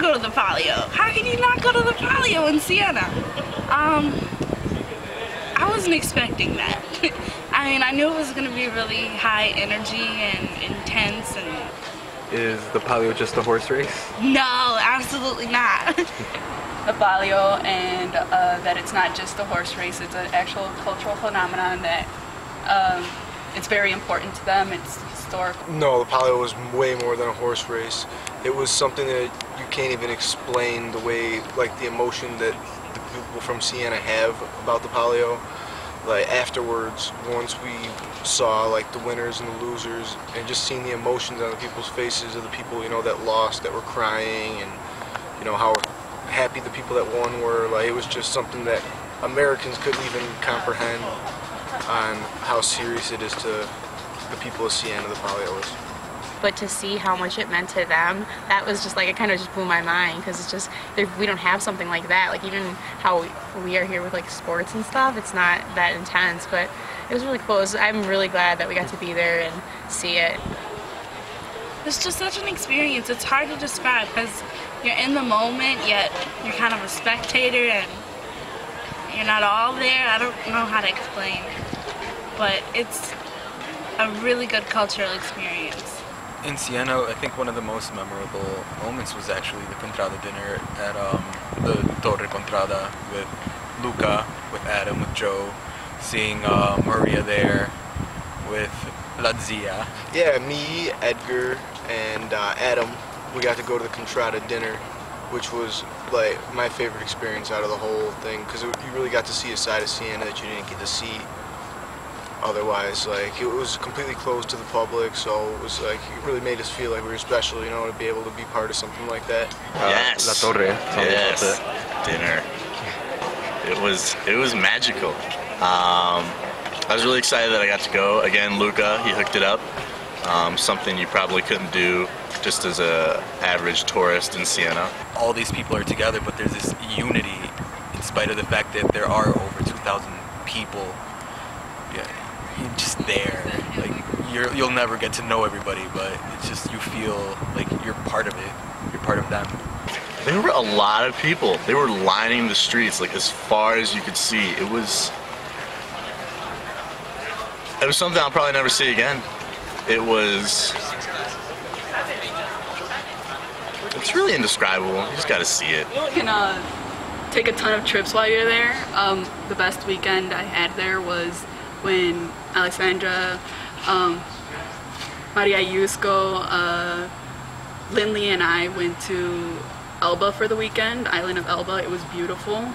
to go to the Palio. How can you not go to the Palio in Siena? I wasn't expecting that. I mean, I knew it was going to be really high energy and intense. And is the Palio just a horse race? no, absolutely not. The Palio, and that it's not just a horse race, it's an actual cultural phenomenon that it's very important to them, it's historical. No, the Palio was way more than a horse race. It was something that you can't even explain, the way, like the emotion that the people from Siena have about the Palio. Like afterwards, once we saw like the winners and the losers, and just seeing the emotions on the people's faces of the people, you know, that lost, that were crying, and you know how happy the people that won were. Like it was just something that Americans couldn't even comprehend on how serious it is to the people of Siena, the Palio is. But to see how much it meant to them, that was just like, it kind of just blew my mind, because it's just, we don't have something like that. Like even how we are here with like sports and stuff, it's not that intense, but it was really cool. I'm really glad that we got to be there and see it. It's just such an experience. It's hard to describe because you're in the moment, yet you're kind of a spectator and you're not all there. I don't know how to explain, but it's a really good cultural experience. In Siena, I think one of the most memorable moments was actually the Contrada dinner at the Torre Contrada with Luca, with Adam, with Joe, seeing Maria there, with La Zia. Yeah, me, Edgar, and Adam, we got to go to the Contrada dinner, which was like my favorite experience out of the whole thing, because you really got to see a side of Siena that you didn't get to see otherwise. Like it was completely closed to the public, so it was like it really made us feel like we were special, you know, to be able to be part of something like that. Yes. La Torre. Yes. Dinner. It was magical. I was really excited that I got to go. Again, Luca, he hooked it up. Something you probably couldn't do just as a average tourist in Siena. All these people are together, but there's this unity in spite of the fact that there are over 2,000 people. Yeah, you're just there. Like you'll never get to know everybody, but it's just you feel like you're part of it. You're part of them. There were a lot of people. They were lining the streets like as far as you could see. It was something I'll probably never see again. It's really indescribable. You just gotta see it. You can take a ton of trips while you're there. The best weekend I had there was when Alexandra, Maria Yusko, Lindley and I went to Elba for the weekend, island of Elba. It was beautiful.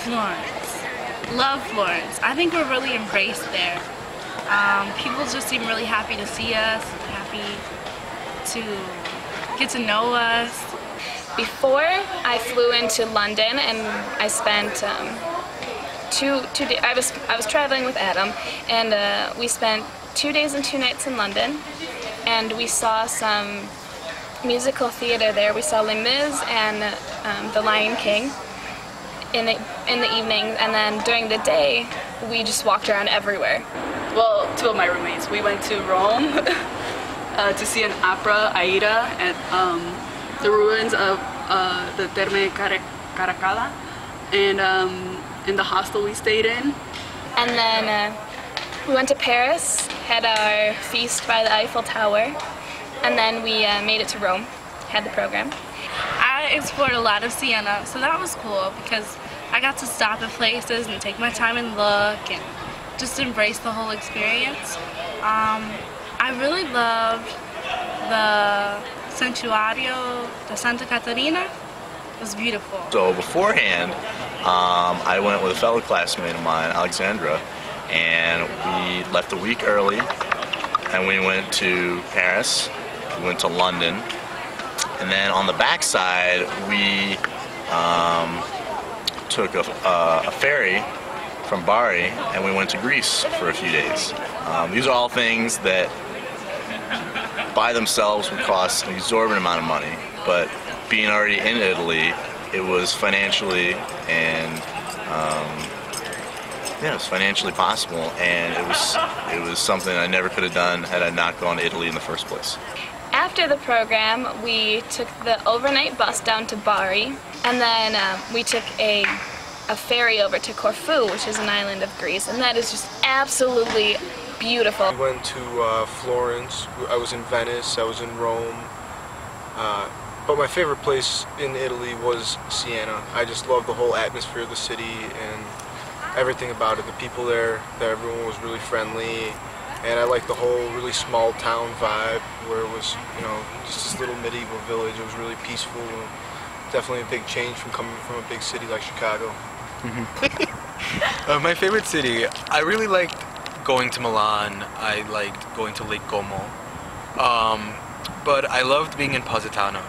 Florence. Love Florence. I think we're really embraced there. People just seem really happy to see us, happy to get to know us. Before I flew into London, and I spent 2 days. I was traveling with Adam, and we spent 2 days and 2 nights in London, and we saw some musical theater there. We saw Les Mis and The Lion King in the evening, and then during the day we just walked around everywhere. Well, 2 of my roommates, we went to Rome to see an opera, Aida, at the ruins of the Terme Caracalla, and in the hostel we stayed in. And then we went to Paris, had our feast by the Eiffel Tower, and then we made it to Rome, had the program. I explored a lot of Siena, so that was cool because I got to stop at places and take my time and look and just embrace the whole experience. I really loved the Santuario de Santa Catarina. It was beautiful. So beforehand, I went with a fellow classmate of mine, Alexandra, and we left a week early, and we went to Paris, we went to London, and then on the backside, we took a ferry from Bari, and we went to Greece for a few days. These are all things that by themselves would cost an exorbitant amount of money, but being already in Italy, it was financially and it was financially possible, and it was something I never could have done had I not gone to Italy in the first place. after the program, we took the overnight bus down to Bari, and then we took a ferry over to Corfu, which is an island of Greece, and that is just absolutely beautiful. We went to Florence. I was in Venice. I was in Rome. But my favorite place in Italy was Siena. I just loved the whole atmosphere of the city and everything about it. The people there, everyone was really friendly, and I liked the whole really small town vibe where it was, you know, just this little medieval village. It was really peaceful. Definitely a big change from coming from a big city like Chicago. My favorite city, I really liked going to Milan. I liked going to Lake Como. But I loved being in Positano.